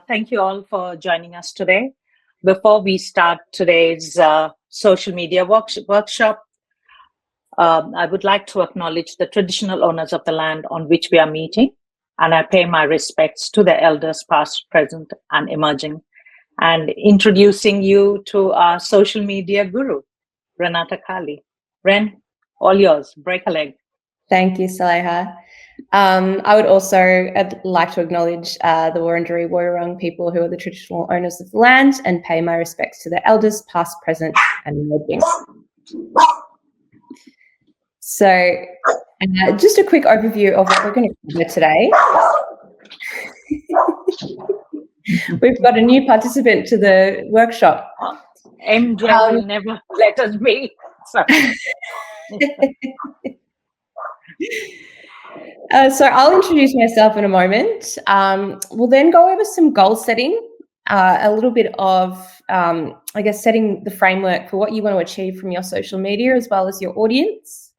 Thank you all for joining us today. Before we start today's social media workshop, I would like to acknowledge the traditional owners of the land on which we are meeting, and I pay my respects to the elders past, present, and emerging. And introducing you to our social media guru, Renata, Carli. Ren, all yours. Break a leg. Thank you, Saleha. I would also like to acknowledge the Wurundjeri Woiwurrung people who are the traditional owners of the land and pay my respects to the elders past, present, and emerging. So just a quick overview of what we're going to cover today. We've got a new participant to the workshop. MJ will never let us be. Sorry. So I'll introduce myself in a moment. We'll then go over some goal setting, a little bit of, setting the framework for what you want to achieve from your social media as well as your audience.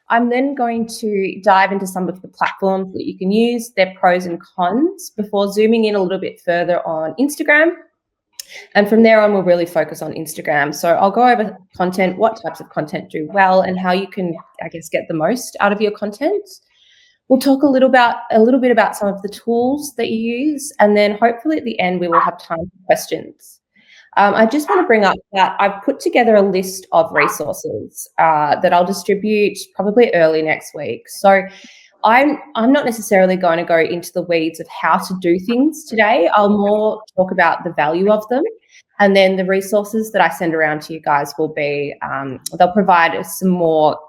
I'm then going to dive into some of the platforms that you can use, their pros and cons, before zooming in a little bit further on Instagram. And from there on, we'll really focus on Instagram. So I'll go over content, what types of content do well, and how you can, get the most out of your content. We'll talk a little bit about some of the tools that you use, and then hopefully at the end we will have time for questions. I just want to bring up that I've put together a list of resources that I'll distribute probably early next week. So I'm not necessarily going to go into the weeds of how to do things today. I'll more talk about the value of them. And then the resources that I send around to you guys will be, they'll provide us some more,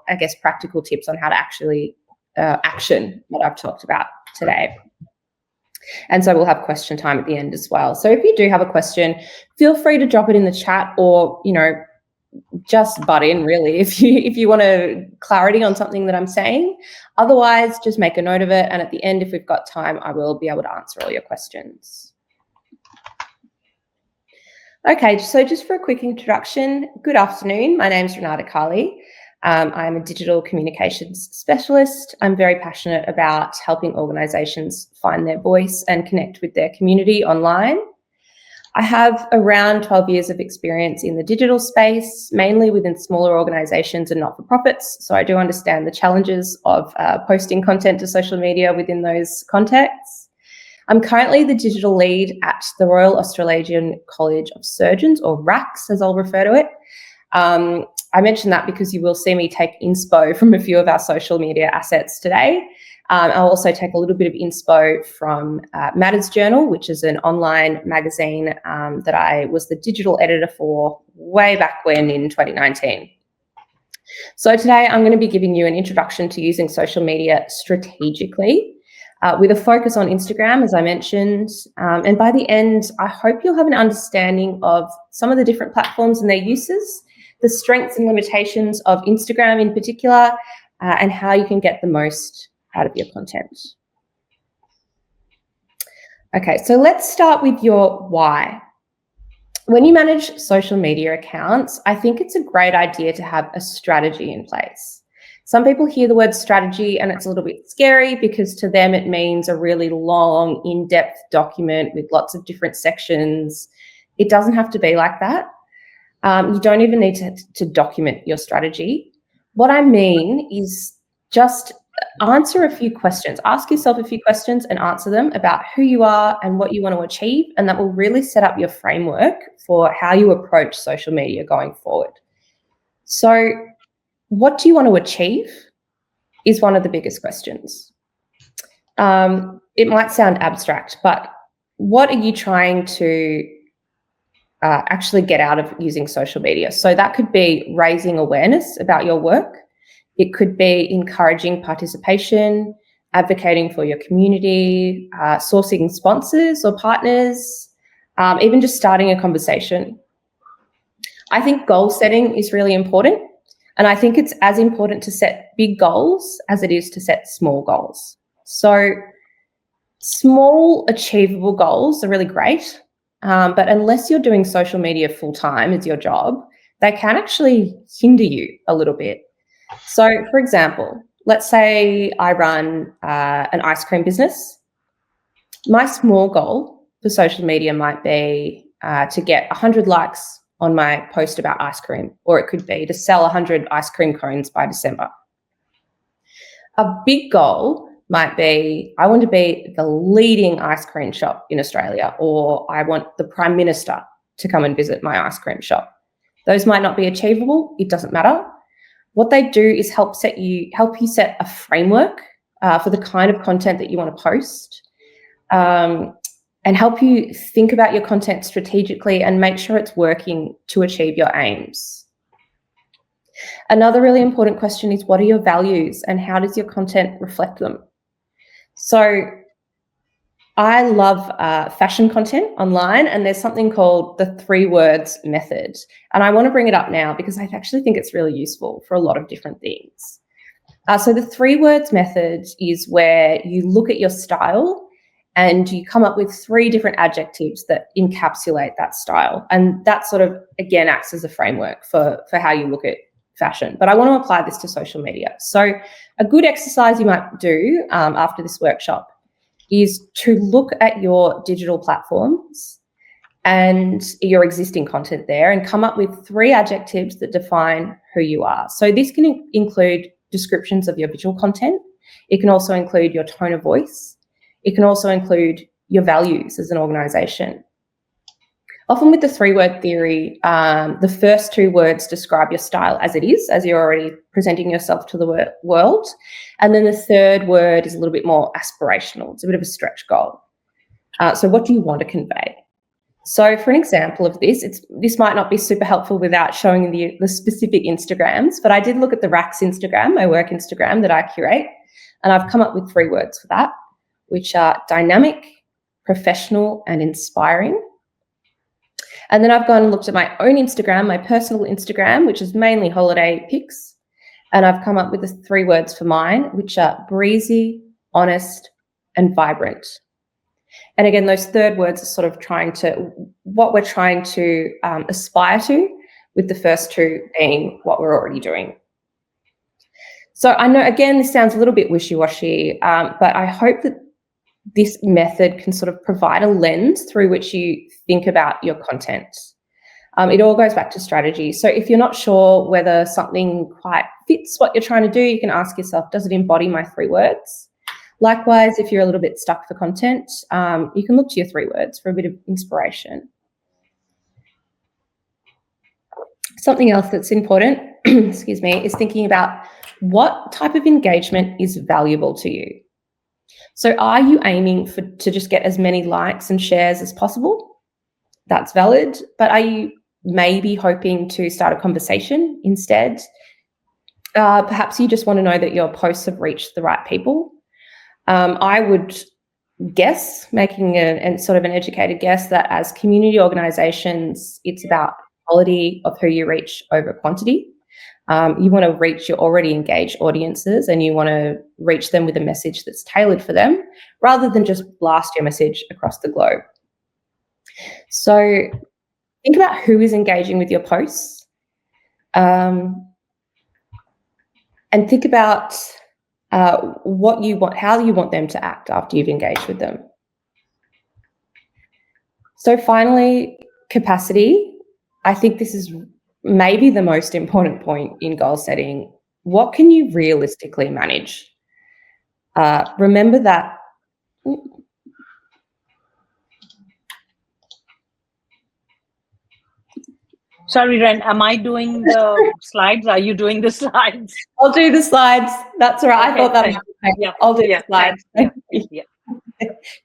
practical tips on how to actually action what I've talked about today. And so we'll have question time at the end as well. So if you do have a question, feel free to drop it in the chat, or, just butt in really if you want clarity on something that I'm saying. Otherwise, just make a note of it. And at the end, if we've got time, I will be able to answer all your questions. Okay, so just for a quick introduction, good afternoon. My name's Renata, Carli. I'm a digital communications specialist. I'm very passionate about helping organisations find their voice and connect with their community online. I have around 12 years of experience in the digital space, mainly within smaller organisations and not-for-profits. So I do understand the challenges of posting content to social media within those contexts. I'm currently the digital lead at the Royal Australasian College of Surgeons, or RACS as I'll refer to it. I mention that because you will see me take inspo from a few of our social media assets today. I'll also take a little bit of inspo from Matters Journal, which is an online magazine that I was the digital editor for way back when in 2019. So today I'm going to be giving you an introduction to using social media strategically, with a focus on Instagram, as I mentioned. And by the end, I hope you'll have an understanding of some of the different platforms and their uses, the strengths and limitations of Instagram in particular, and how you can get the most out of your content. Okay, so let's start with your why. When you manage social media accounts, I think it's a great idea to have a strategy in place. Some people hear the word strategy and it's a little bit scary because to them it means a really long, in-depth document with lots of different sections. It doesn't have to be like that. You don't even need to document your strategy. What I mean is just answer a few questions. Ask yourself a few questions and answer them about who you are and what you want to achieve, and that will really set up your framework for how you approach social media going forward. So what do you want to achieve is one of the biggest questions. It might sound abstract, but what are you trying to actually get out of using social media? So that could be raising awareness about your work. It could be encouraging participation, advocating for your community, sourcing sponsors or partners, even just starting a conversation. I think goal setting is really important. And I think it's as important to set big goals as it is to set small goals. So small achievable goals are really great. But unless you're doing social media full time as your job, they can actually hinder you a little bit. So for example, let's say I run an ice cream business. My small goal for for social media might be to get 100 likes on my post about ice cream, or it could be to sell 100 ice cream cones by December. A big goal might be, I want to be the leading ice cream shop in Australia, or I want the Prime Minister to come and visit my ice cream shop. Those might not be achievable. It doesn't matter. What they do is help you set a framework for the kind of content that you want to post, and help you think about your content strategically and make sure it's working to achieve your aims. Another really important question is, what are your values and how does your content reflect them? So I love fashion content online, and there's something called the 3 words method. And I want to bring it up now because I actually think it's really useful for a lot of different things. So the 3 words method is where you look at your style and you come up with 3 different adjectives that encapsulate that style. And that sort of, again, acts as a framework for how you look at fashion. But I want to apply this to social media. So a good exercise you might do after this workshop is to look at your digital platforms and your existing content there and come up with 3 adjectives that define who you are. So this can include descriptions of your visual content. It can also include your tone of voice. It can also include your values as an organisation. Often with the 3-word theory, the first 2 words describe your style as it is, as you're already presenting yourself to the world. And then the 3rd word is a little bit more aspirational. It's a bit of a stretch goal. So what do you want to convey? So for an example of this, this might not be super helpful without showing the specific Instagrams, but I did look at the Racks Instagram, my work Instagram that I curate, and I've come up with 3 words for that, which are dynamic, professional, and inspiring. And then I've gone and looked at my own Instagram, my personal Instagram, which is mainly holiday pics. And I've come up with the 3 words for mine, which are breezy, honest, and vibrant. And again, those 3rd words are sort of what we're trying to aspire to, with the first 2 being what we're already doing. So I know, again, this sounds a little bit wishy-washy, but I hope that this method can sort of provide a lens through which you think about your content. It all goes back to strategy. So if you're not sure whether something quite fits what you're trying to do, you can ask yourself, does it embody my 3 words? Likewise, if you're a little bit stuck for content, you can look to your 3 words for a bit of inspiration. Something else that's important, excuse me, is thinking about what type of engagement is valuable to you. So are you aiming to just get as many likes and shares as possible? That's valid. But are you maybe hoping to start a conversation instead? Perhaps you just want to know that your posts have reached the right people. I would guess, making an educated guess, that as community organisations, it's about quality of who you reach over quantity. You want to reach your already engaged audiences, and you want to reach them with a message that's tailored for them, rather than just blast your message across the globe. So think about who is engaging with your posts, and think about what you want, how you want them to act after you've engaged with them. So finally, capacity. I think this is maybe the most important point in goal setting. What can you realistically manage? Remember that. Sorry, Ren, am I doing the slides? Are you doing the slides? I'll do the slides. That's all right. Okay, I thought that might be okay. I'll do the slides.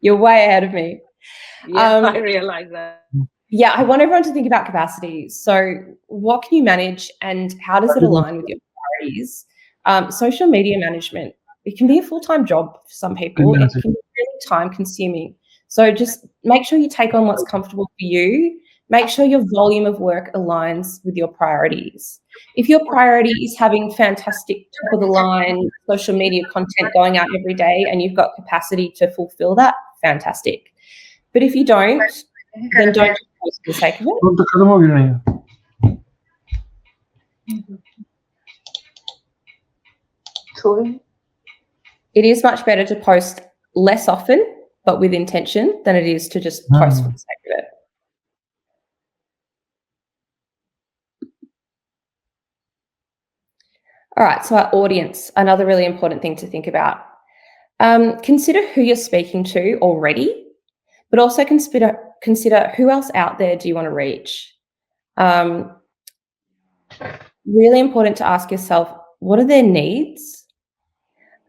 You're way ahead of me. Yeah, I realize that. Yeah, I want everyone to think about capacity. So what can you manage and how does it align with your priorities? Social media management, it can be a full-time job for some people. It can be really time-consuming. So just make sure you take on what's comfortable for you. Make sure your volume of work aligns with your priorities. If your priority is having fantastic top-of-the-line social media content going out every day and you've got capacity to fulfill that, fantastic. But if you don't, then don't post for the sake of it. It is much better to post less often but with intention than it is to just post for the sake of it. All right, so our audience, another really important thing to think about. Consider who you're speaking to already, but also consider who else out there do you want to reach. Really important to ask yourself, what are their needs?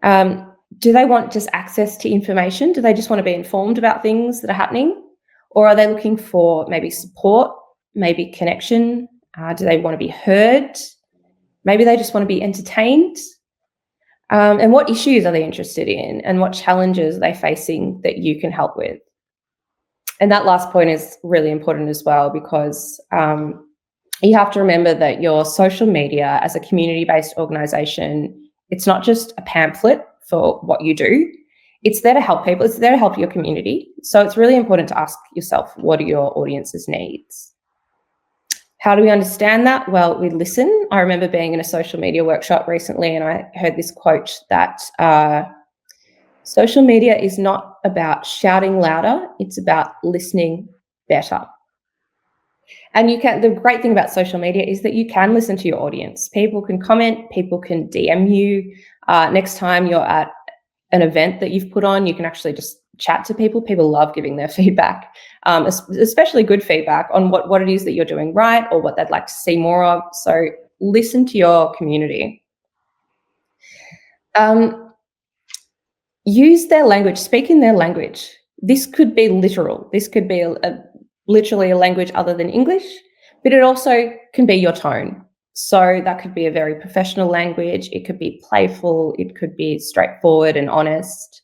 Do they want just access to information? Do they just want to be informed about things that are happening? Or are they looking for maybe support, maybe connection? Do they want to be heard? Maybe they just want to be entertained. And what issues are they interested in? And what challenges are they facing that you can help with? And that last point is really important as well, because you have to remember that your social media as a community-based organisation, it's not just a pamphlet for what you do. It's there to help people. It's there to help your community. So it's really important to ask yourself, what are your audience's needs? How do we understand that? Well, we listen. I remember being in a social media workshop recently and I heard this quote that social media is not about shouting louder, it's about listening better. And the great thing about social media is that you can listen to your audience. People can comment, people can DM you. Next time you're at an event that you've put on, you can actually just chat to people. People love giving their feedback, especially good feedback on what it is that you're doing right or what they'd like to see more of. So listen to your community. Use their language, speak in their language. This could be literal. This could be literally a language other than English, but it also can be your tone. So that could be a very professional language. It could be playful. It could be straightforward and honest.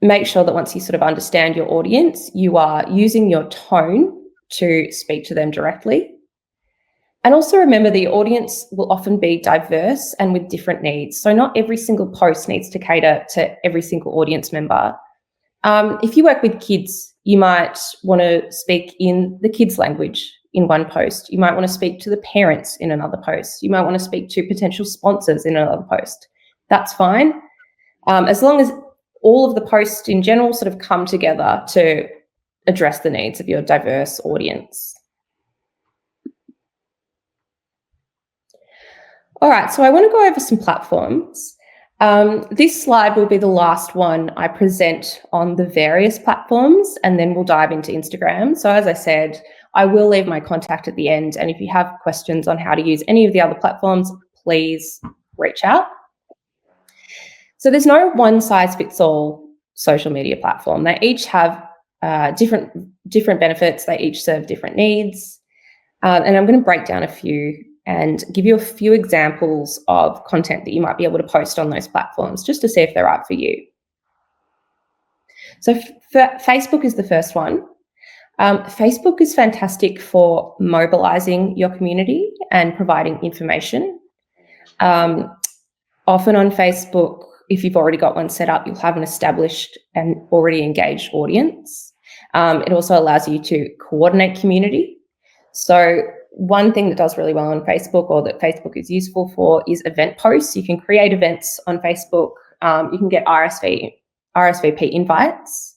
Make sure that once you sort of understand your audience, you are using your tone to speak to them directly. And also remember the audience will often be diverse and with different needs. So not every single post needs to cater to every single audience member. If you work with kids, you might want to speak in the kids' language in one post. You might want to speak to the parents in another post. You might want to speak to potential sponsors in another post. That's fine. As long as all of the posts in general sort of come together to address the needs of your diverse audience. All right, so I want to go over some platforms. This slide will be the last one I present on the various platforms, and then we'll dive into Instagram. So as I said, I will leave my contact at the end, and if you have questions on how to use any of the other platforms, please reach out. So there's no one-size-fits-all social media platform. They each have different benefits. They each serve different needs. And I'm going to break down a few and give you a few examples of content that you might be able to post on those platforms just to see if they're right for you. So Facebook is the first one. Facebook is fantastic for mobilizing your community and providing information. Often on Facebook, if you've already got one set up, you'll have an established and already engaged audience. It also allows you to coordinate community. So one thing that does really well on Facebook, or that Facebook is useful for, is event posts. You can create events on Facebook. You can get RSVP invites.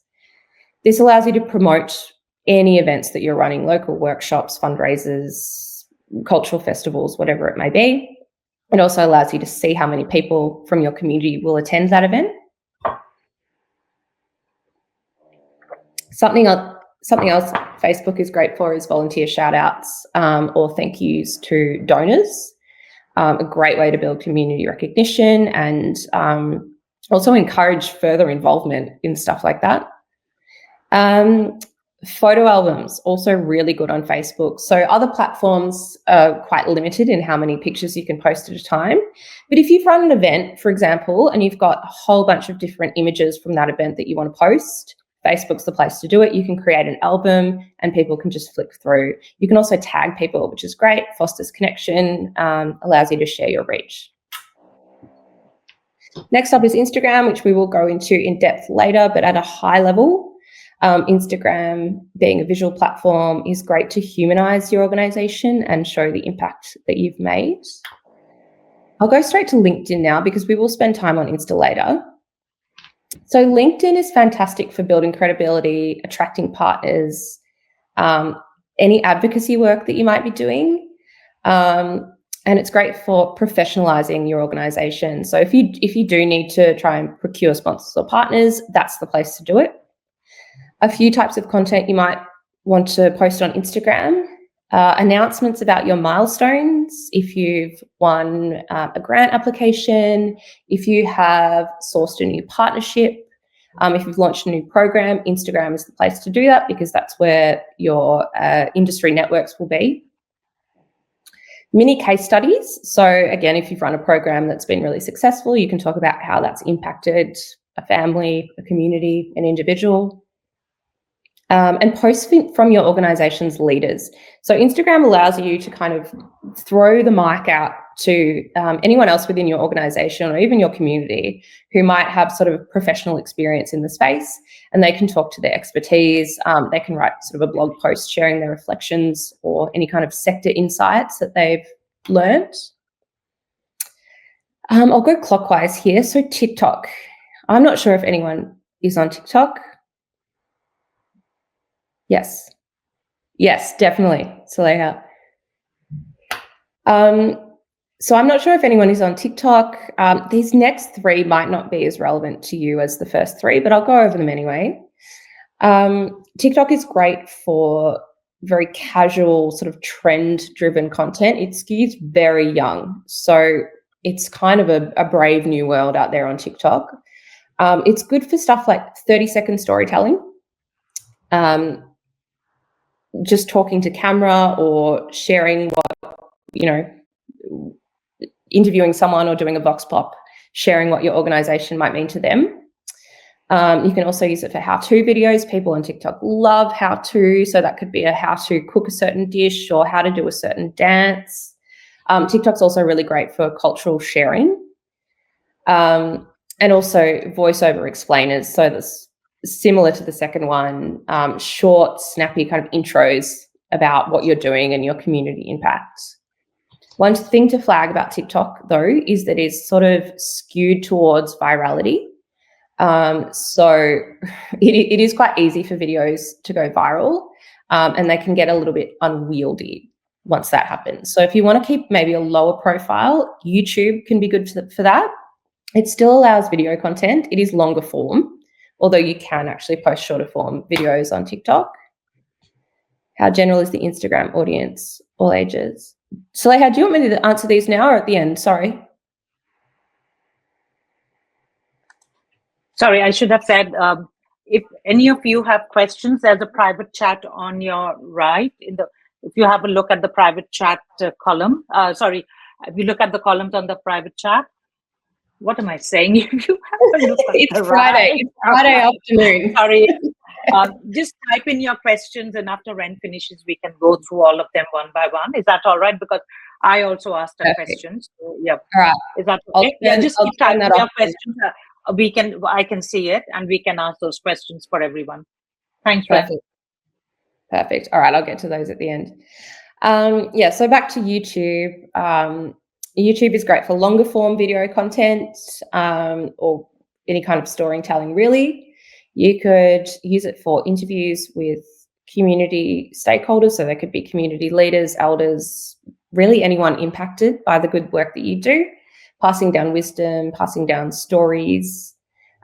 This allows you to promote any events that you're running, local workshops, fundraisers, cultural festivals, whatever it may be. It also allows you to see how many people from your community will attend that event. Something else Facebook is great for is volunteer shout-outs or thank yous to donors. A great way to build community recognition and also encourage further involvement in stuff like that. Photo albums, also really good on Facebook. So other platforms are quite limited in how many pictures you can post at a time. But if you've run an event, for example, and you've got a whole bunch of different images from that event that you want to post, Facebook's the place to do it. You can create an album and people can just flick through. You can also tag people, which is great, fosters connection, allows you to share your reach. Next up is Instagram, which we will go into in depth later, but at a high level, Instagram, being a visual platform, is great to humanize your organization and show the impact that you've made. I'll go straight to LinkedIn now because we will spend time on Insta later. So LinkedIn is fantastic for building credibility, attracting partners, any advocacy work that you might be doing. And it's great for professionalizing your organization. So if you do need to try and procure sponsors or partners, that's the place to do it. A few types of content you might want to post on Instagram. Announcements about your milestones, if you've won a grant application, if you have sourced a new partnership, if you've launched a new program, Instagram is the place to do that because that's where your industry networks will be. Mini case studies. So again, if you've run a program that's been really successful, you can talk about how that's impacted a family, a community, an individual. And posts from your organization's leaders. So Instagram allows you to kind of throw the mic out to anyone else within your organization or even your community who might have sort of professional experience in the space, and they can talk to their expertise. They can write sort of a blog post sharing their reflections or any kind of sector insights that they've learned. I'll go clockwise here. So TikTok. I'm not sure if anyone is on TikTok. Yes, definitely, Saleha. So I'm not sure if anyone is on TikTok. These next three might not be as relevant to you as the first three, but I'll go over them anyway. TikTok is great for very casual, sort of trend-driven content. It skews very young, so it's kind of a brave new world out there on TikTok. It's good for stuff like 30-second storytelling. Just talking to camera or sharing interviewing someone or doing a vox pop, sharing what your organization might mean to them. You can also use it for how-to videos. People on TikTok love how-to, so that could be a how to cook a certain dish or how to do a certain dance. TikTok's also really great for cultural sharing. And also voiceover explainers. So that's similar to the second one, short, snappy kind of intros about what you're doing and your community impact. One thing to flag about TikTok, though, is that it's sort of skewed towards virality. So it is quite easy for videos to go viral, and they can get a little bit unwieldy once that happens. So if you want to keep maybe a lower profile, YouTube can be good for that. It still allows video content. It is longer form, although you can actually post shorter form videos on TikTok. How general is the Instagram audience? All ages. Saleha, do you want me to answer these now or at the end? Sorry. Sorry, I should have said, if any of you have questions, there's a private chat on your right. If you have a look at the private chat column, if you look at the columns on the private chat, what am I saying? If you have a look at It's the Friday. right, It's Friday afternoon. Sorry. Just type in your questions, and after Ren finishes, we can go through all of them one by one. Is that all right? Because I also asked a question. So, yeah. All right. Is that okay? Just keep typing your questions. I can see it, and we can ask those questions for everyone. Thanks, Ren. Perfect. All right, I'll get to those at the end. So back to YouTube. YouTube is great for longer form video content or any kind of storytelling, really. You could use it for interviews with community stakeholders. So they could be community leaders, elders, really anyone impacted by the good work that you do, passing down wisdom, passing down stories.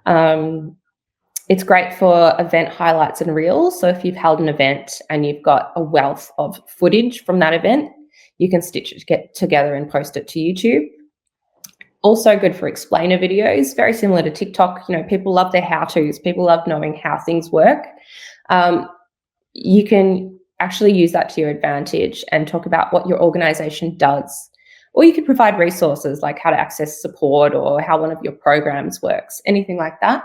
It's great for event highlights and reels. So if you've held an event and you've got a wealth of footage from that event, you can stitch it together and post it to YouTube. Also good for explainer videos, very similar to TikTok. People love their how-tos. People love knowing how things work. You can actually use that to your advantage and talk about what your organization does. Or you could provide resources like how to access support or how one of your programs works, anything like that.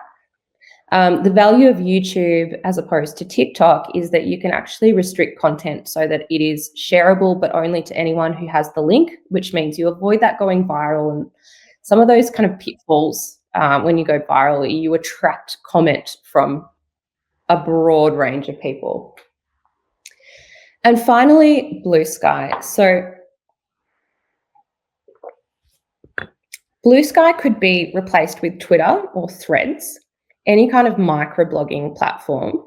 The value of YouTube as opposed to TikTok is that you can actually restrict content so that it is shareable, but only to anyone who has the link, which means you avoid that going viral and some of those kind of pitfalls when you go viral. You attract comment from a broad range of people. And finally, Blue Sky. So Blue Sky could be replaced with Twitter or Threads. any kind of microblogging platform.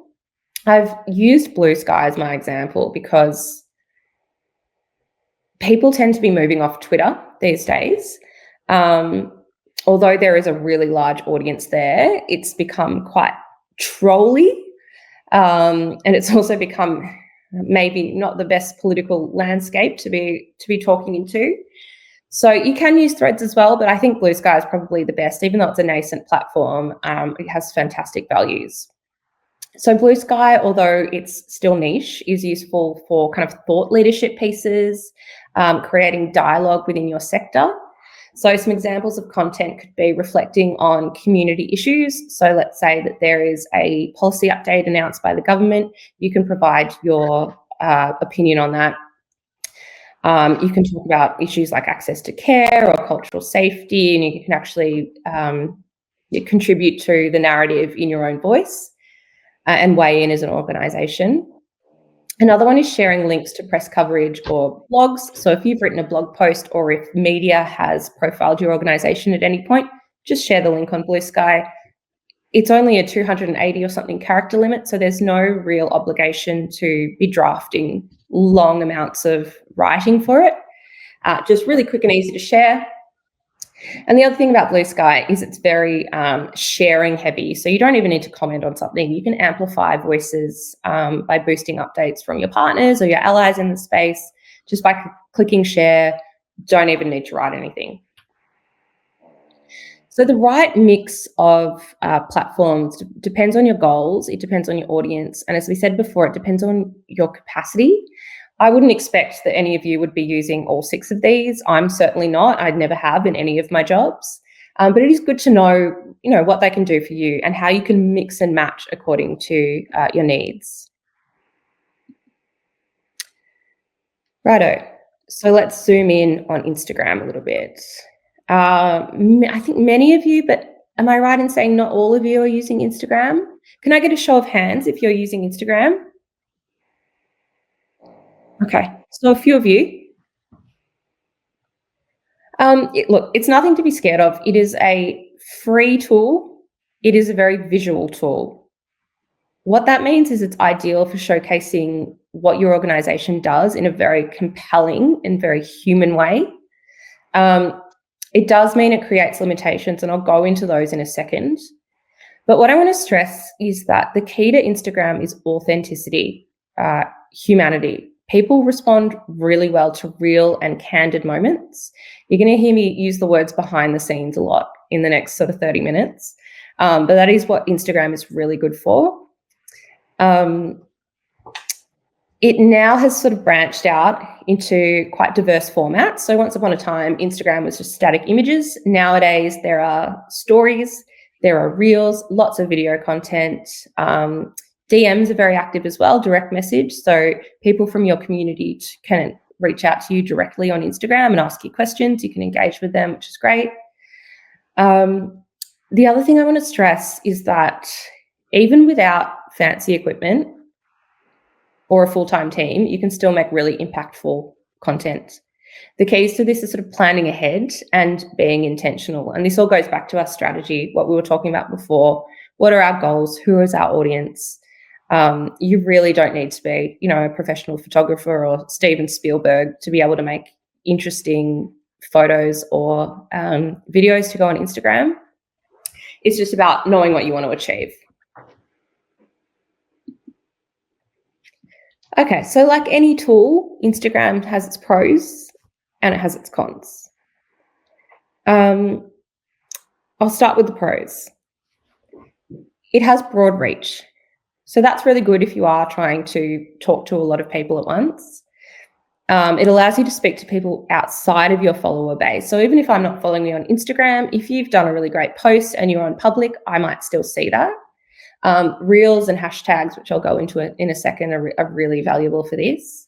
I've used Blue Sky as my example because people tend to be moving off Twitter these days. Although there is a really large audience there, it's become quite trolly, and it's also become maybe not the best political landscape to be talking into. So you can use Threads as well, but I think Blue Sky is probably the best, even though it's a nascent platform. It has fantastic values. So Blue Sky, although it's still niche, is useful for kind of thought leadership pieces, creating dialogue within your sector. So some examples of content could be reflecting on community issues. So let's say that there is a policy update announced by the government. You can provide your opinion on that. You can talk about issues like access to care or cultural safety, and you can actually contribute to the narrative in your own voice and weigh in as an organisation. Another one is sharing links to press coverage or blogs. So if you've written a blog post or if media has profiled your organisation at any point, just share the link on Blue Sky. It's only a 280 or something character limit, so there's no real obligation to be drafting long amounts of writing for it. Just really quick and easy to share. And the other thing about Blue Sky is it's very sharing heavy. So you don't even need to comment on something. You can amplify voices by boosting updates from your partners or your allies in the space just by clicking share. Don't even need to write anything. So the right mix of platforms depends on your goals. It depends on your audience. And as we said before, it depends on your capacity. I wouldn't expect that any of you would be using all 6 of these. I'm certainly not. I'd never have in any of my jobs. But it is good to know, what they can do for you and how you can mix and match according to your needs. Righto. So let's zoom in on Instagram a little bit. I think many of you, but am I right in saying not all of you are using Instagram? Can I get a show of hands if you're using Instagram? Okay, so a few of you. Look, it's nothing to be scared of. It is a free tool. It is a very visual tool. What that means is it's ideal for showcasing what your organisation does in a very compelling and very human way. It does mean it creates limitations, and I'll go into those in a second. But what I want to stress is that the key to Instagram is authenticity, humanity. People respond really well to real and candid moments. You're going to hear me use the words behind the scenes a lot in the next sort of 30 minutes. But that is what Instagram is really good for. It now has sort of branched out into quite diverse formats. So once upon a time, Instagram was just static images. Nowadays, there are stories, there are reels, lots of video content. DMs are very active as well, direct message. So people from your community can reach out to you directly on Instagram and ask you questions. You can engage with them, which is great. The other thing I want to stress is that even without fancy equipment or a full-time team, you can still make really impactful content. The keys to this is sort of planning ahead and being intentional. And this all goes back to our strategy, what we were talking about before. What are our goals? Who is our audience? You really don't need to be, a professional photographer or Steven Spielberg to be able to make interesting photos or videos to go on Instagram. It's just about knowing what you want to achieve. Okay, so like any tool, Instagram has its pros and it has its cons. I'll start with the pros. It has broad reach. So that's really good if you are trying to talk to a lot of people at once. It allows you to speak to people outside of your follower base. So even if I'm not following you on Instagram, if you've done a really great post and you're on public, I might still see that. Reels and hashtags, which I'll go into in a second, are really valuable for this.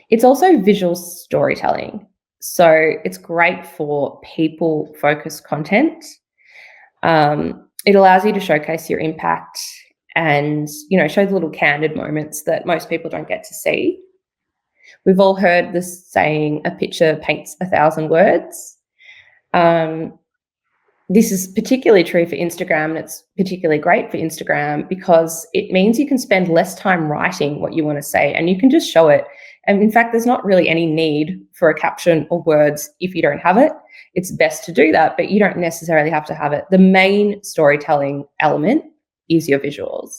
It's also visual storytelling. So it's great for people-focused content. It allows you to showcase your impact and, show the little candid moments that most people don't get to see. We've all heard this saying, a picture paints 1,000 words. This is particularly true for Instagram, and it's particularly great for Instagram because it means you can spend less time writing what you want to say and you can just show it. And in fact, there's not really any need for a caption or words if you don't have it. It's best to do that, but you don't necessarily have to have it. The main storytelling element is your visuals.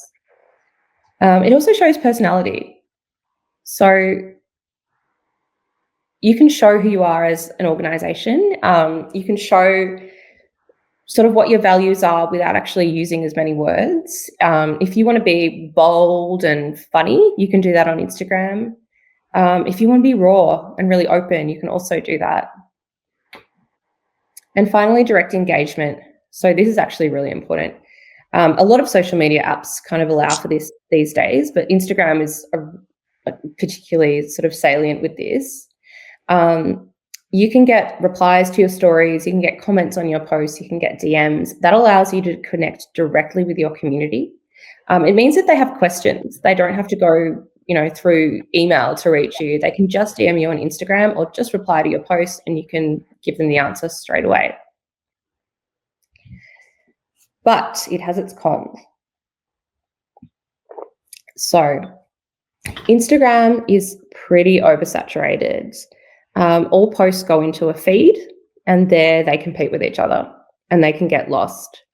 It also shows personality. So you can show who you are as an organization. You can show sort of what your values are without actually using as many words. If you want to be bold and funny, you can do that on Instagram. If you want to be raw and really open, you can also do that. And finally, direct engagement. So this is actually really important. A lot of social media apps kind of allow for this these days, but Instagram is particularly sort of salient with this. You can get replies to your stories, you can get comments on your posts, you can get DMs. That allows you to connect directly with your community. It means that they have questions. They don't have to go, through email to reach you. They can just DM you on Instagram or just reply to your post and you can give them the answer straight away. But it has its cons. So Instagram is pretty oversaturated. All posts go into a feed and there they compete with each other and they can get lost.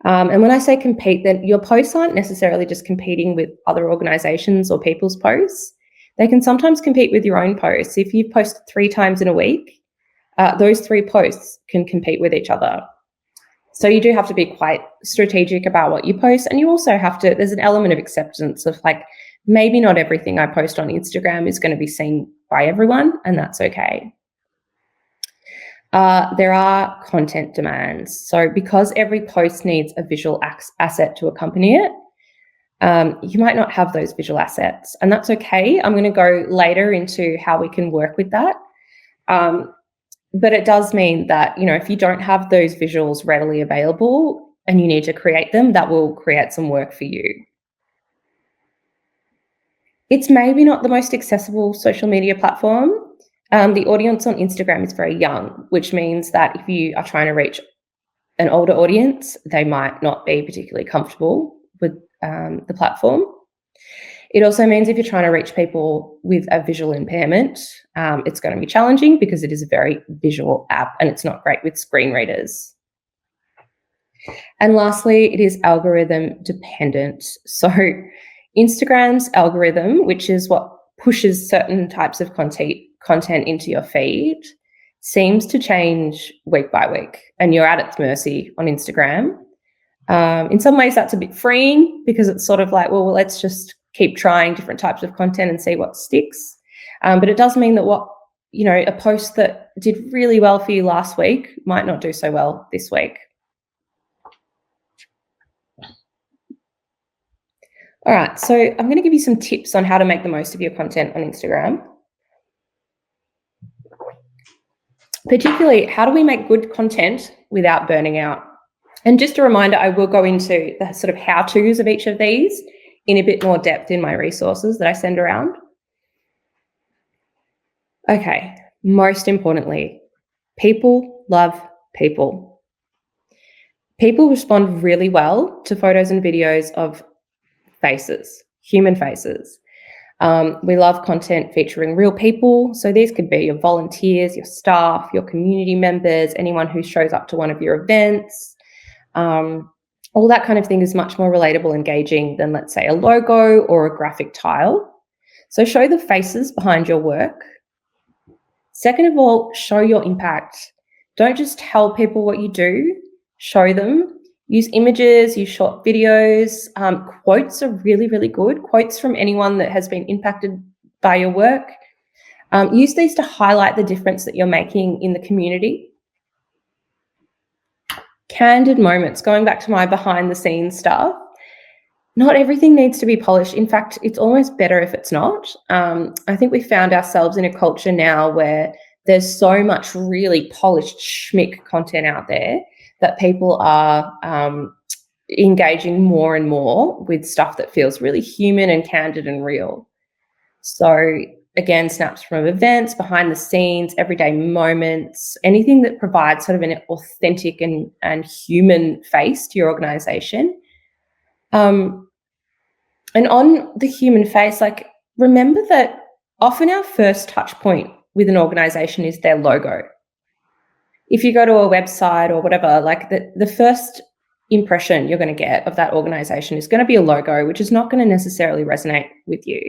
And when I say compete, then your posts aren't necessarily just competing with other organizations or people's posts. They can sometimes compete with your own posts. If you post 3 times in a week, those 3 posts can compete with each other. So you do have to be quite strategic about what you post. And you also have to, there's an element of acceptance of like, maybe not everything I post on Instagram is going to be seen by everyone, and that's okay. There are content demands. So because every post needs a visual asset to accompany it, you might not have those visual assets, and that's okay. I'm going to go later into how we can work with that. But it does mean that, if you don't have those visuals readily available and you need to create them, that will create some work for you. It's maybe not the most accessible social media platform. The audience on Instagram is very young, which means that if you are trying to reach an older audience, they might not be particularly comfortable with the platform. It also means if you're trying to reach people with a visual impairment, it's going to be challenging because it is a very visual app and it's not great with screen readers. And lastly, it is algorithm dependent. So Instagram's algorithm, which is what pushes certain types of content into your feed, seems to change week by week, and you're at its mercy on Instagram. In some ways, that's a bit freeing because it's sort of like, well, let's just keep trying different types of content and see what sticks. But it does mean that a post that did really well for you last week might not do so well this week. All right, so I'm going to give you some tips on how to make the most of your content on Instagram. Particularly, how do we make good content without burning out? And just a reminder, I will go into the sort of how-tos of each of these in a bit more depth in my resources that I send around. Okay, most importantly, people love people. People respond really well to photos and videos of faces, human faces. We love content featuring real people. So these could be your volunteers, your staff, your community members, anyone who shows up to one of your events. All that kind of thing is much more relatable, engaging than, let's say, a logo or a graphic tile. So show the faces behind your work. Second of all, show your impact. Don't just tell people what you do, show them. Use images, use short videos. Quotes are really, really good. Quotes from anyone that has been impacted by your work. Use these to highlight the difference that you're making in the community. Candid moments, going back to my behind the scenes stuff. Not everything needs to be polished. In fact, it's almost better if it's not. I think we found ourselves in a culture now where there's so much really polished schmick content out there that people are engaging more and more with stuff that feels really human and candid and real. So again, snaps from events, behind the scenes, everyday moments, anything that provides sort of an authentic and human face to your organization. And on the human face, like, remember that often our first touch point with an organization is their logo. If you go to a website or whatever, like the first impression you're going to get of that organization is going to be a logo, which is not going to necessarily resonate with you.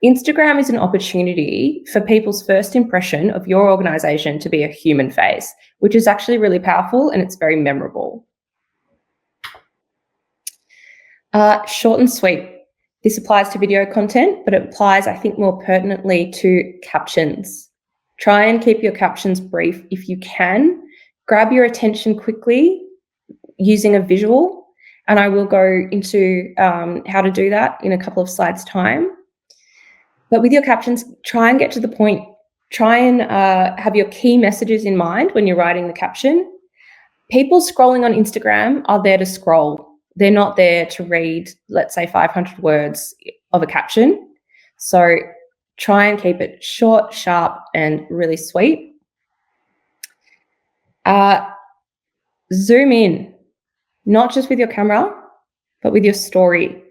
Instagram is an opportunity for people's first impression of your organization to be a human face, which is actually really powerful and it's very memorable. Short and sweet. This applies to video content, but it applies, I think, more pertinently to captions. Try and keep your captions brief if you can. Grab your attention quickly using a visual, and I will go into how to do that in a couple of slides' time. But with your captions, try and get to the point. Try and have your key messages in mind when you're writing the caption. People scrolling on Instagram are there to scroll. They're not there to read, let's say, 500 words of a caption. So try and keep it short, sharp, and really sweet. Zoom in, not just with your camera, but with your story.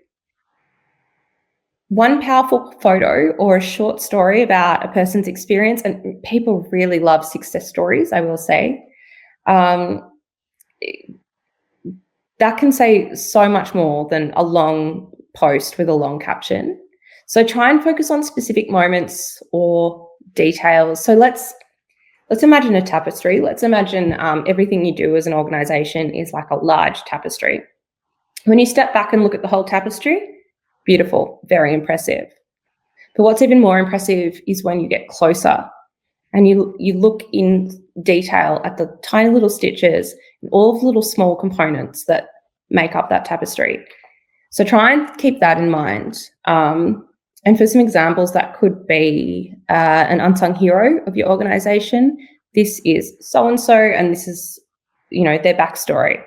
One powerful photo or a short story about a person's experience, and people really love success stories, I will say, that can say so much more than a long post with a long caption. So try and focus on specific moments or details. So let's imagine a tapestry. Let's imagine everything you do as an organization is like a large tapestry. When you step back and look at the whole tapestry, beautiful, very impressive. But what's even more impressive is when you get closer and you look in detail at the tiny little stitches and all of the little small components that make up that tapestry. So try and keep that in mind. And for some examples, that could be an unsung hero of your organization. This is so-and-so, and this is, their backstory.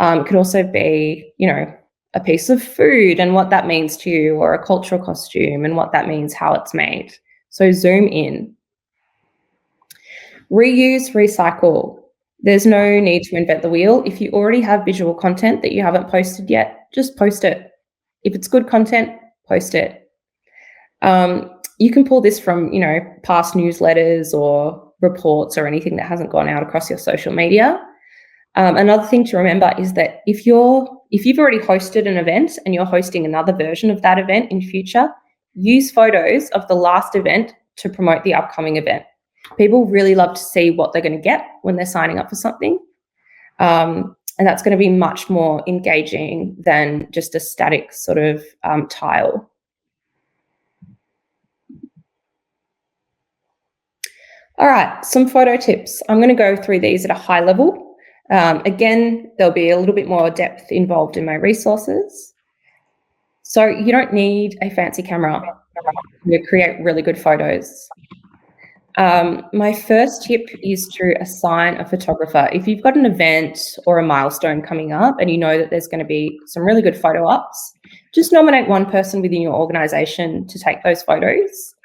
It could also be, a piece of food and what that means to you, or a cultural costume and what that means, how it's made. So zoom in. Reuse, recycle. There's no need to invent the wheel. If you already have visual content that you haven't posted yet, just post it. If it's good content, post it. You can pull this from, past newsletters or reports or anything that hasn't gone out across your social media. Another thing to remember is that if you've already hosted an event and you're hosting another version of that event in future, use photos of the last event to promote the upcoming event. People really love to see what they're going to get when they're signing up for something. And that's going to be much more engaging than just a static sort of tile. All right, some photo tips. I'm going to go through these at a high level. Again, there'll be a little bit more depth involved in my resources. So you don't need a fancy camera to create really good photos. My first tip is to assign a photographer. If you've got an event or a milestone coming up and you know that there's going to be some really good photo ops, just nominate one person within your organization to take those photos.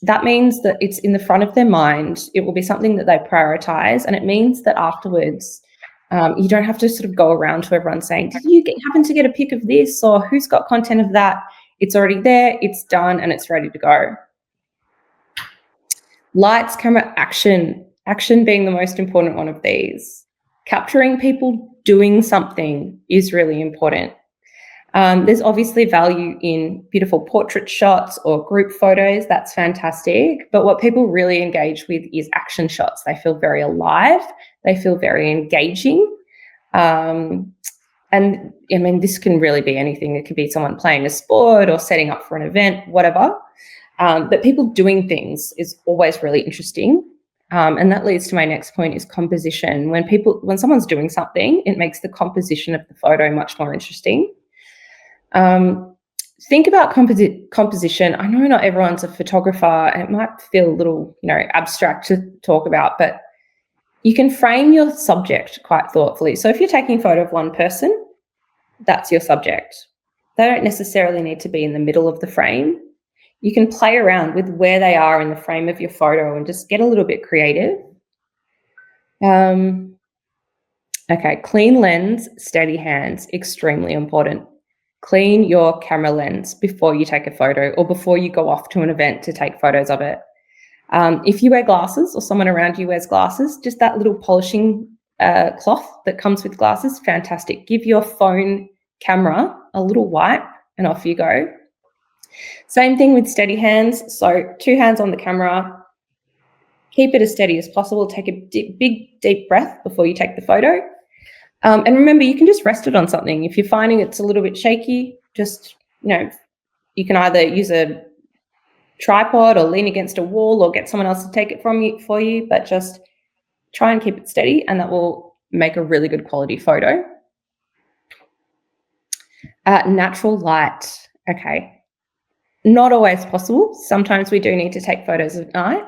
That means that it's in the front of their mind. It will be something that they prioritize, and it means that afterwards you don't have to sort of go around to everyone saying, did you happen to get a pic of this, or who's got content of that? It's already there, it's done, and it's ready to go. Lights, camera, action. Action being the most important one of these. Capturing people doing something is really important. There's obviously value in beautiful portrait shots or group photos. That's fantastic. But what people really engage with is action shots. They feel very alive. They feel very engaging. And I mean, this can really be anything. It could be someone playing a sport or setting up for an event, whatever. But people doing things is always really interesting. And that leads to my next point, is composition. When someone's doing something, it makes the composition of the photo much more interesting. Think about composition. I know not everyone's a photographer and it might feel a little, abstract to talk about, but you can frame your subject quite thoughtfully. So if you're taking a photo of one person, that's your subject. They don't necessarily need to be in the middle of the frame. You can play around with where they are in the frame of your photo and just get a little bit creative. Okay, clean lens, steady hands, extremely important. Clean your camera lens before you take a photo or before you go off to an event to take photos of it. If you wear glasses or someone around you wears glasses, just that little polishing cloth that comes with glasses, fantastic. Give your phone camera a little wipe and off you go. Same thing with steady hands. So 2 hands on the camera, keep it as steady as possible. Take a big, deep breath before you take the photo. And remember, you can just rest it on something. If you're finding it's a little bit shaky, just, you can either use a tripod or lean against a wall or get someone else to take it for you, but just try and keep it steady, and that will make a really good quality photo. Natural light. Okay. Not always possible. Sometimes we do need to take photos at night,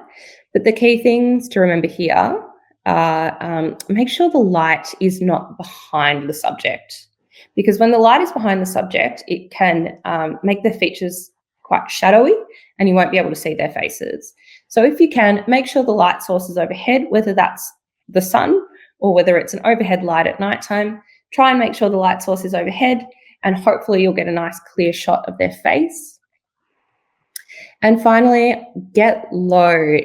but the key things to remember here are make sure the light is not behind the subject, because when the light is behind the subject, it can make the features quite shadowy and you won't be able to see their faces. So if you can, make sure the light source is overhead, whether that's the sun or whether it's an overhead light at nighttime. Try and make sure the light source is overhead, and hopefully you'll get a nice clear shot of their face. And finally, get low.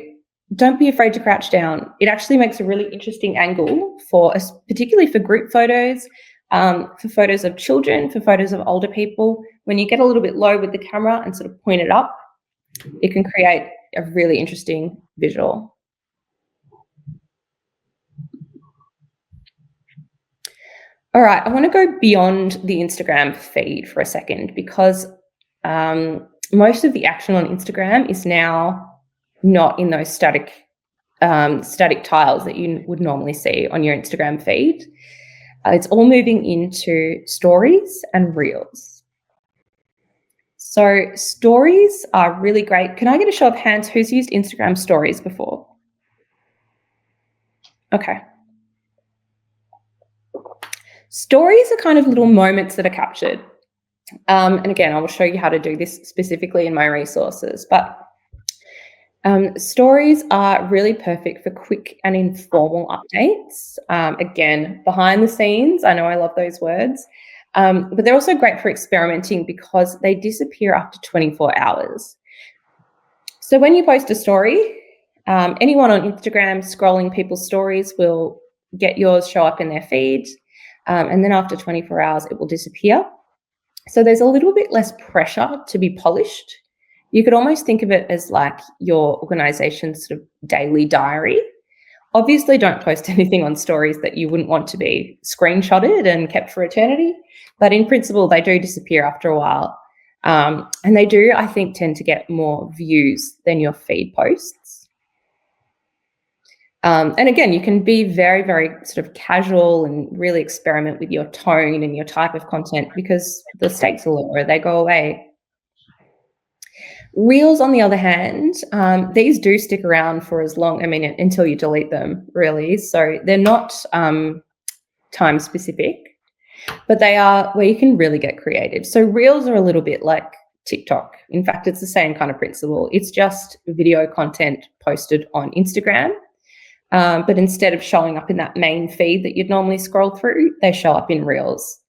Don't be afraid to crouch down. It actually makes a really interesting angle for us, particularly for group photos, for photos of children, for photos of older people. When you get a little bit low with the camera and sort of point it up, it can create a really interesting visual. All right, I want to go beyond the Instagram feed for a second, because most of the action on Instagram is now not in those static tiles that you would normally see on your Instagram feed. It's all moving into stories and reels. So stories are really great. Can I get a show of hands who's used Instagram stories before? Okay. Stories are kind of little moments that are captured. And again, I will show you how to do this specifically in my resources, but stories are really perfect for quick and informal updates. Again, behind the scenes, I know I love those words, but they're also great for experimenting because they disappear after 24 hours. So when you post a story, anyone on Instagram scrolling people's stories will get yours show up in their feed, and then after 24 hours, it will disappear. So there's a little bit less pressure to be polished. You could almost think of it as like your organization's sort of daily diary. Obviously, don't post anything on stories that you wouldn't want to be screenshotted and kept for eternity, but in principle, they do disappear after a while. And they do, I think, tend to get more views than your feed posts. And again, you can be very, very sort of casual and really experiment with your tone and your type of content, because the stakes are lower, they go away. Reels, on the other hand, these do stick around for as long, until you delete them, really. So they're not time specific, but they are where you can really get creative. So reels are a little bit like TikTok. In fact, it's the same kind of principle. It's just video content posted on Instagram. But instead of showing up in that main feed that you'd normally scroll through, they show up in reels.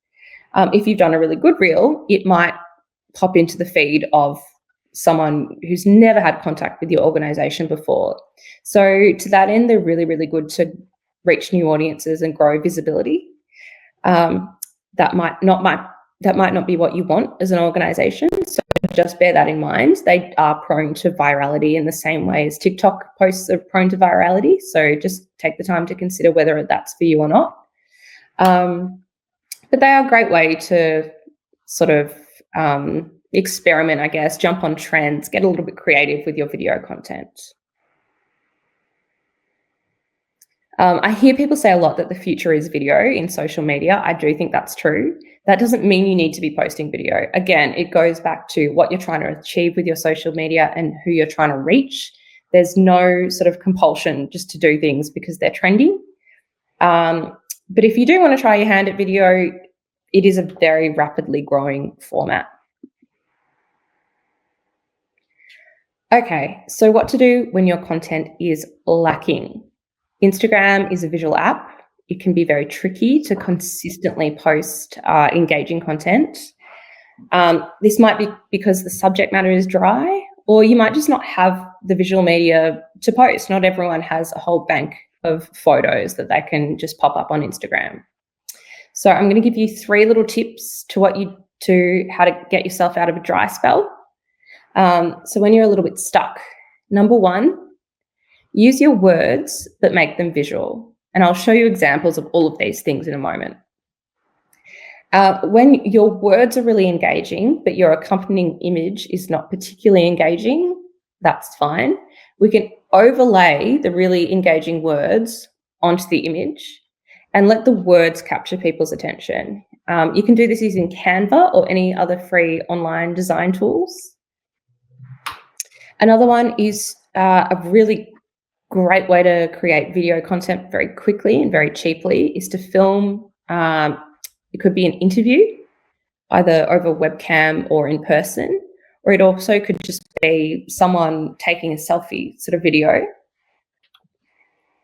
If you've done a really good reel, it might pop into the feed of someone who's never had contact with your organization before. So to that end, they're really, really good to reach new audiences and grow visibility. That might not be what you want as an organization. So just bear that in mind. They are prone to virality in the same way as TikTok posts are prone to virality. So just take the time to consider whether that's for you or not. But they are a great way to sort of experiment, I guess, jump on trends, get a little bit creative with your video content. I hear people say a lot that the future is video in social media. I do think that's true. That doesn't mean you need to be posting video. Again, it goes back to what you're trying to achieve with your social media and who you're trying to reach. There's no sort of compulsion just to do things because they're trendy. But if you do want to try your hand at video, it is a very rapidly growing format. Okay, so what to do when your content is lacking? Instagram is a visual app. It can be very tricky to consistently post engaging content. This might be because the subject matter is dry, or you might just not have the visual media to post. Not everyone has a whole bank of photos that they can just pop up on Instagram. So I'm going to give you 3 little tips to how to get yourself out of a dry spell. So when you're a little bit stuck, number 1, use your words but make them visual. And I'll show you examples of all of these things in a moment. When your words are really engaging, but your accompanying image is not particularly engaging, that's fine. We can overlay the really engaging words onto the image and let the words capture people's attention. You can do this using Canva or any other free online design tools. Another one is a really great way to create video content very quickly and very cheaply is to film. It could be an interview, either over webcam or in person, or it also could just be someone taking a selfie sort of video.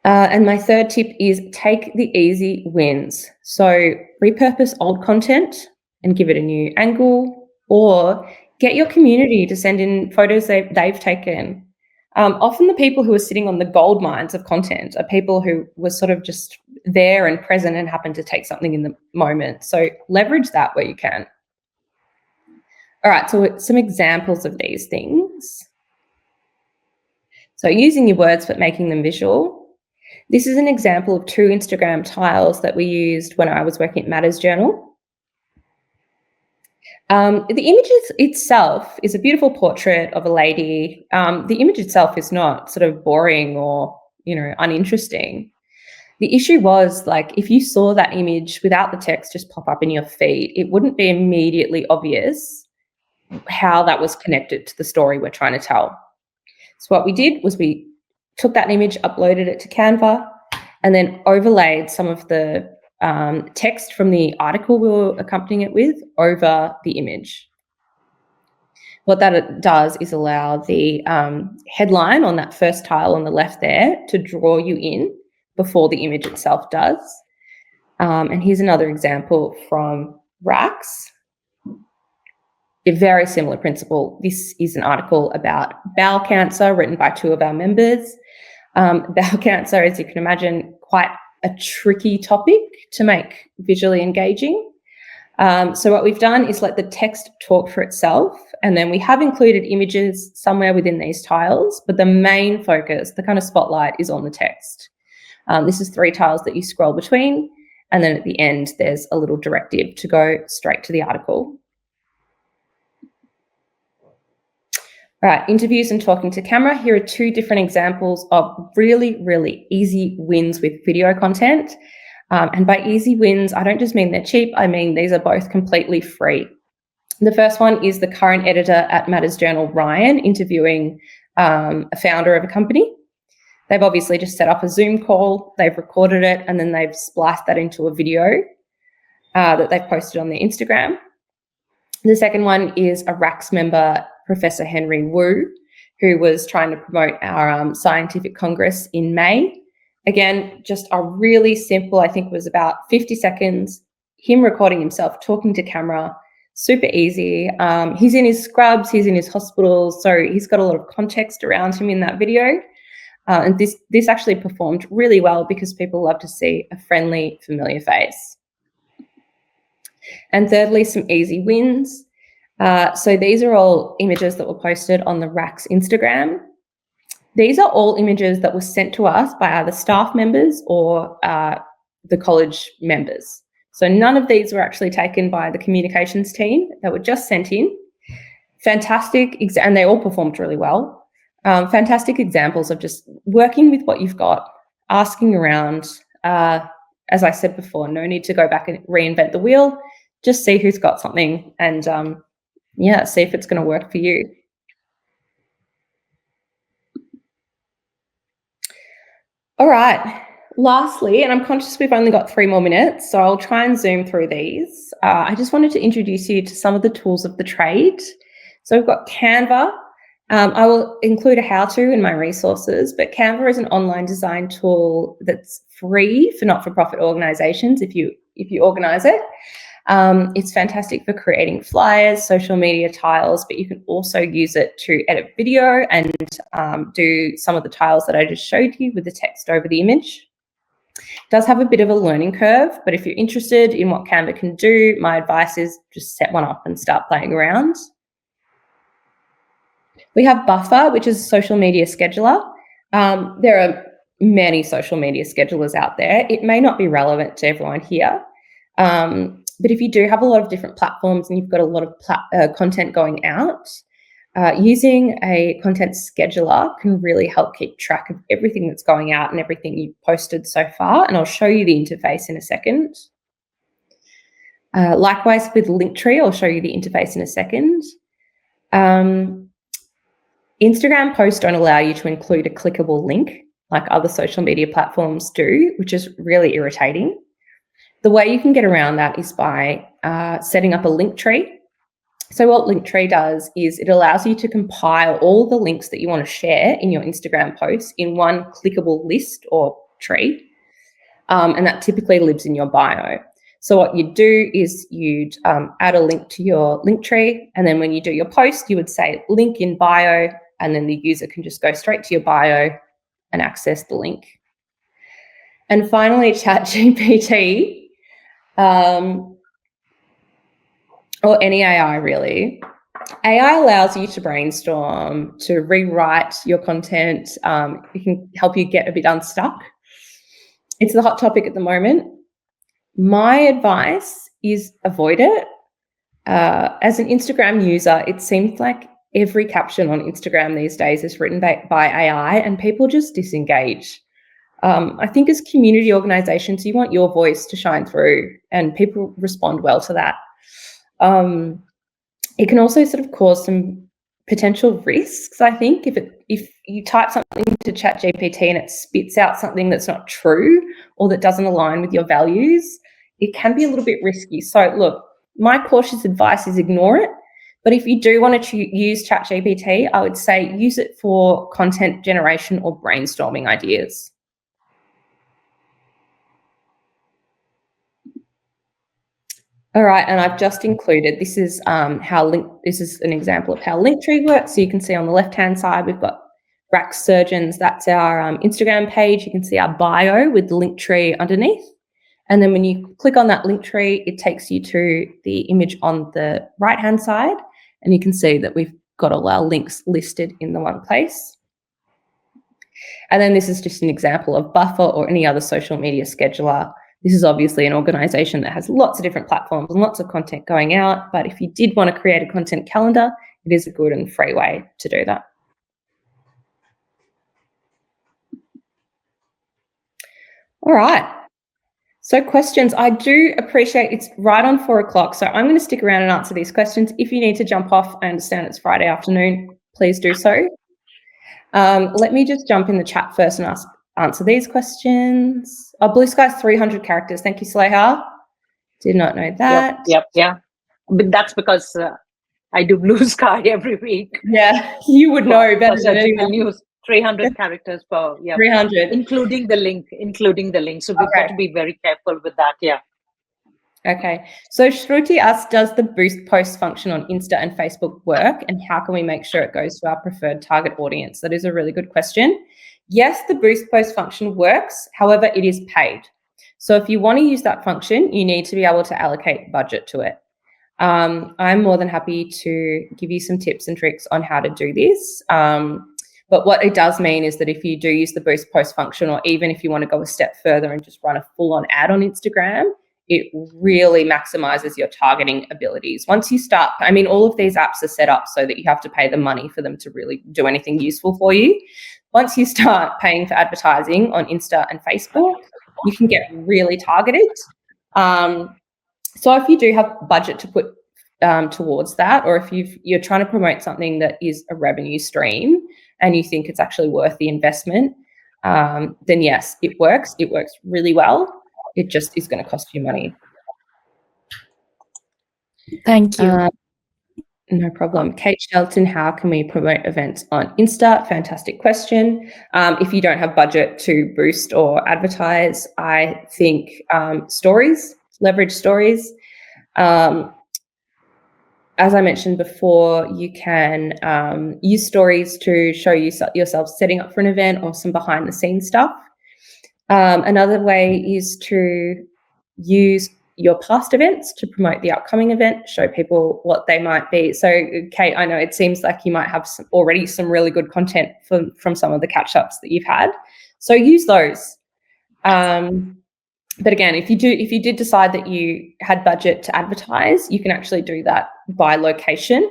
And my third tip is take the easy wins. So repurpose old content and give it a new angle, or get your community to send in photos they've taken. Often the people who are sitting on the gold mines of content are people who were sort of just there and present and happened to take something in the moment. So leverage that where you can. All right, so some examples of these things. So using your words but making them visual. This is an example of 2 Instagram tiles that we used when I was working at Matters Journal. The image itself is a beautiful portrait of a lady. The image itself is not sort of boring or, uninteresting. The issue was, like, if you saw that image without the text just pop up in your feed, it wouldn't be immediately obvious how that was connected to the story we're trying to tell. So what we did was we took that image, uploaded it to Canva, and then overlaid some of the text from the article we were accompanying it with over the image. What that does is allow the headline on that first tile on the left there to draw you in before the image itself does. And here's another example from Rax. A very similar principle. This is an article about bowel cancer written by 2 of our members. Bowel cancer, as you can imagine, quite a tricky topic to make visually engaging. So what we've done is let the text talk for itself, and then we have included images somewhere within these tiles, but the main focus, the kind of spotlight, is on the text. This is 3 tiles that you scroll between, and then at the end there's a little directive to go straight to the article. All right, interviews and talking to camera. Here are 2 different examples of really, really easy wins with video content. And by easy wins, I don't just mean they're cheap, I mean these are both completely free. The first one is the current editor at Matters Journal, Ryan, interviewing a founder of a company. They've obviously just set up a Zoom call, they've recorded it, and then they've spliced that into a video that they've posted on their Instagram. The second one is a RACS member, Professor Henry Wu, who was trying to promote our scientific congress in May. Again, just a really simple, I think it was about 50 seconds, him recording himself, talking to camera, super easy. He's in his scrubs, he's in his hospital, so he's got a lot of context around him in that video. And this actually performed really well because people love to see a friendly, familiar face. And thirdly, some easy wins. So these are all images that were posted on the RACS Instagram. These are all images that were sent to us by either staff members or the college members. So none of these were actually taken by the communications team. They were just sent in. Fantastic, and they all performed really well. Fantastic examples of just working with what you've got, asking around. As I said before, no need to go back and reinvent the wheel. Just see who's got something and see if it's going to work for you. All right. Lastly, and I'm conscious we've only got 3 more minutes, so I'll try and zoom through these. I just wanted to introduce you to some of the tools of the trade. So we've got Canva I will include a how-to in my resources, but Canva is an online design tool that's free for not-for-profit organisations if you organise it. It's fantastic for creating flyers, social media tiles, but you can also use it to edit video and do some of the tiles that I just showed you with the text over the image. It does have a bit of a learning curve, but if you're interested in what Canva can do, my advice is just set one up and start playing around. We have Buffer, which is a social media scheduler. There are many social media schedulers out there. It may not be relevant to everyone here, but if you do have a lot of different platforms and you've got a lot of content going out, using a content scheduler can really help keep track of everything that's going out and everything you've posted so far. And I'll show you the interface in a second. Likewise with Linktree, I'll show you the interface in a second. Instagram posts don't allow you to include a clickable link like other social media platforms do, which is really irritating. The way you can get around that is by setting up a link tree. So what Linktree does is it allows you to compile all the links that you want to share in your Instagram posts in one clickable list or tree, and that typically lives in your bio. So what you'd do is you'd add a link to your Linktree, and then when you do your post, you would say link in bio, and then the user can just go straight to your bio and access the link. And finally, ChatGPT, or any AI really. AI allows you to brainstorm, to rewrite your content. It can help you get a bit unstuck. It's the hot topic at the moment. My advice is avoid it. As an Instagram user, it seems like every caption on Instagram these days is written by AI and people just disengage. I think as community organisations, you want your voice to shine through and people respond well to that. It can also sort of cause some potential risks, I think, if you type something to ChatGPT and it spits out something that's not true or that doesn't align with your values, it can be a little bit risky. So look, my cautious advice is ignore it. But if you do want to use ChatGPT, I would say use it for content generation or brainstorming ideas. All right, and I've just included, this is this is an example of how Linktree works. So you can see on the left-hand side, we've got Rack Surgeons. That's our Instagram page. You can see our bio with the Linktree underneath. And then when you click on that Linktree, it takes you to the image on the right-hand side. And you can see that we've got all our links listed in the one place. And then this is just an example of Buffer or any other social media scheduler. This is obviously an organisation that has lots of different platforms and lots of content going out. But if you did want to create a content calendar, it is a good and free way to do that. All right. So questions, I do appreciate it's right on 4 o'clock. So I'm going to stick around and answer these questions. If you need to jump off, I understand it's Friday afternoon, please do so. Let me just jump in the chat first and answer these questions. Oh, Blue Sky's 300 characters. Thank you, Saleha. Did not know that. Yep. But that's because I do Blue Sky every week. Yeah, you would know better than anyone. News. 300 characters per, 300. Including the link. So we've got to be very careful with that, Okay, so Shruti asks, does the boost post function on Insta and Facebook work, and how can we make sure it goes to our preferred target audience? That is a really good question. Yes, the boost post function works, however, it is paid. So if you want to use that function, you need to be able to allocate budget to it. I'm more than happy to give you some tips and tricks on how to do this. But what it does mean is that if you do use the boost post function, or even if you want to go a step further and just run a full-on ad on Instagram, it really maximizes your targeting abilities. Once you start, I mean, all of these apps are set up so that you have to pay the money for them to really do anything useful for you. Once you start paying for advertising on Insta and Facebook, you can get really targeted. So if you do have budget to put towards that, or if you're trying to promote something that is a revenue stream and you think it's actually worth the investment, then yes, it works. It works really well. It just is going to cost you money. Thank you. No problem. Kate Shelton, how can we promote events on Insta? Fantastic question. If you don't have budget to boost or advertise, I think stories, leverage stories. As I mentioned before, you can use stories to show yourself setting up for an event or some behind the scenes stuff. Another way is to use your past events to promote the upcoming event, show people what they might be. So, Kate, I know it seems like you might have already some really good content from some of the catch-ups that you've had. So use those. But again, if you did decide that you had budget to advertise, you can actually do that by location.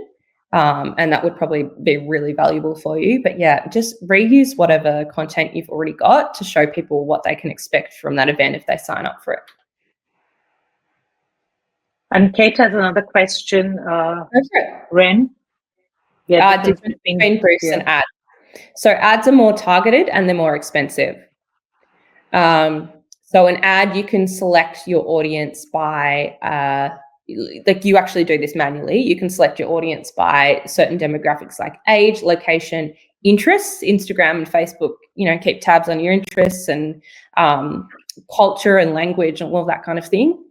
And that would probably be really valuable for you. But yeah, just reuse whatever content you've already got to show people what they can expect from that event if they sign up for it. And Kate has another question. Ren? Yeah, difference between boosts and ads. So ads are more targeted and they're more expensive. So an ad, you can select your audience by, like you actually do this manually. You can select your audience by certain demographics like age, location, interests. Instagram and Facebook, keep tabs on your interests and culture and language and all that kind of thing.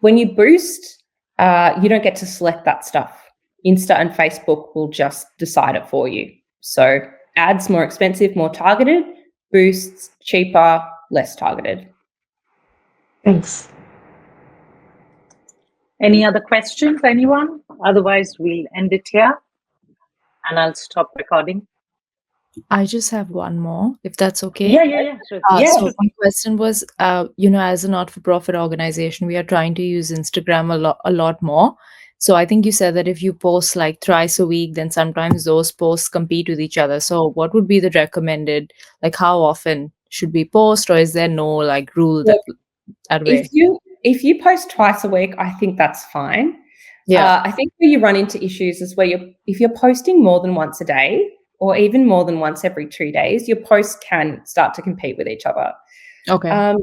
When you boost, you don't get to select that stuff. Insta and Facebook will just decide it for you. So ads more expensive, more targeted, boosts cheaper, less targeted. Thanks. Any other questions, anyone? Otherwise, we'll end it here and I'll stop recording. I just have one more, if that's okay. Yeah. Sure. So my question was, as a not-for-profit organization, we are trying to use Instagram a lot more. So I think you said that if you post like thrice a week, then sometimes those posts compete with each other. So what would be the recommended, like how often should we post, or is there no like rule that way? If you post twice a week, I think that's fine. Yeah. I think where you run into issues is if you're posting more than once a day, or even more than once every 2 days, your posts can start to compete with each other. Okay.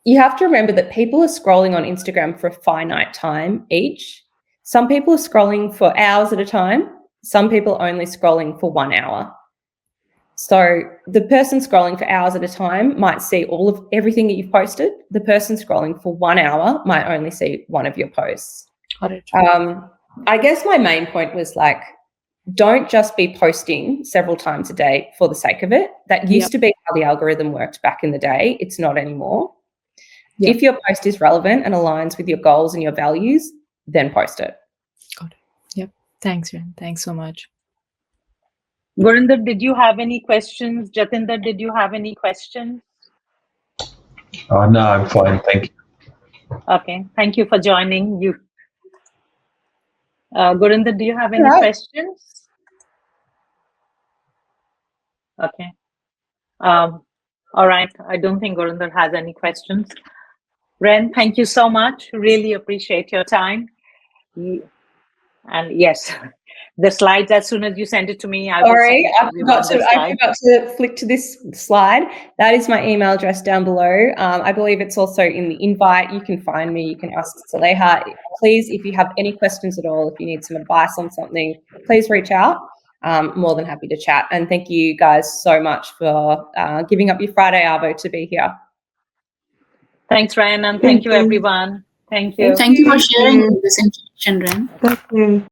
You have to remember that people are scrolling on Instagram for a finite time each. Some people are scrolling for hours at a time. Some people are only scrolling for 1 hour. So the person scrolling for hours at a time might see all of everything that you've posted. The person scrolling for 1 hour might only see one of your posts. Got it. I guess my main point was like, don't just be posting several times a day for the sake of it. That used to be how the algorithm worked back in the day. It's not anymore. If your post is relevant and aligns with your goals and your values, then post it. Got it. Yep. Thanks, Ren. Thanks so much. Gurinder, did you have any questions? Jatinder, did you have any questions? No, I'm fine. Thank you. Okay. Thank you for joining. Gurinder, do you have any questions? Okay. All right. I don't think Gurinder has any questions. Ren, thank you so much. Really appreciate your time. And yes, the slides, as soon as you send it to me, I forgot to flick to this slide. That is my email address down below. I believe it's also in the invite. You can find me. You can ask Saleha. Please, if you have any questions at all, if you need some advice on something, please reach out. More than happy to chat. And thank you guys so much for giving up your Friday arvo to be here. Thanks, Ryan, and thank you, everyone. Thank you. Thank you for sharing this information, Ren. Thank you.